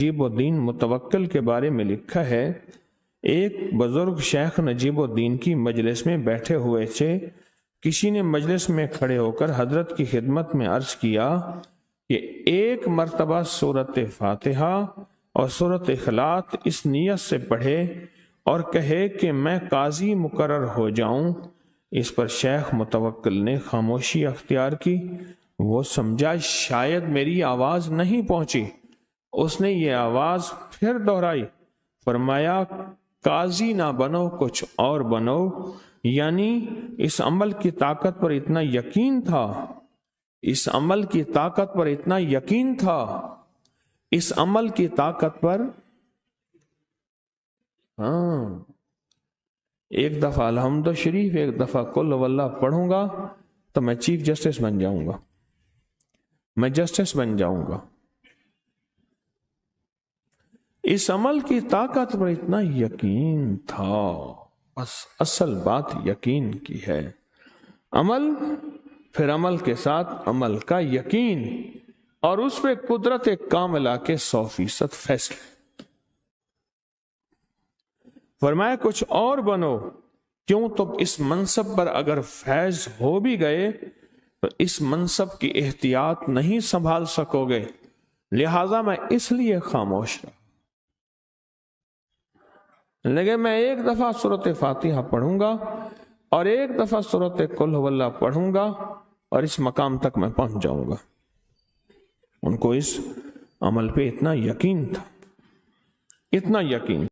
نجیب الدین متوکل کے بارے میں لکھا ہے، ایک بزرگ شیخ نجیب الدین کی مجلس میں بیٹھے ہوئے تھے۔ کسی نے مجلس میں کھڑے ہو کر حضرت کی خدمت میں عرض کیا کہ ایک مرتبہ سورۃ فاتحہ اور سورۃ اخلاص اس نیت سے پڑھے اور کہے کہ میں قاضی مقرر ہو جاؤں۔ اس پر شیخ متوکل نے خاموشی اختیار کی۔ وہ سمجھا شاید میری آواز نہیں پہنچی۔ اس نے یہ آواز پھر دہرائی، فرمایا قاضی نہ بنو کچھ اور بنو، یعنی اس عمل کی طاقت پر اتنا یقین تھا، اس عمل کی طاقت پر اتنا یقین تھا، اس عمل کی طاقت پر ایک دفعہ الحمد شریف، ایک دفعہ قل واللہ پڑھوں گا تو میں چیف جسٹس بن جاؤں گا، میں جسٹس بن جاؤں گا۔ اس عمل کی طاقت پر اتنا یقین تھا، بس اصل بات یقین کی ہے۔ عمل، پھر عمل کے ساتھ عمل کا یقین، اور اس پہ قدرت کاملہ کے 100% فیصلے۔ فرمایا کچھ اور بنو، کیوں؟ تم اس منصب پر اگر فیض ہو بھی گئے تو اس منصب کی احتیاط نہیں سنبھال سکو گے، لہذا میں اس لیے خاموش رہا۔ لیکن میں ایک دفعہ سورۃ فاتحہ پڑھوں گا اور ایک دفعہ سورۃ قل هو اللہ پڑھوں گا اور اس مقام تک میں پہنچ جاؤں گا۔ ان کو اس عمل پہ اتنا یقین تھا، اتنا یقین۔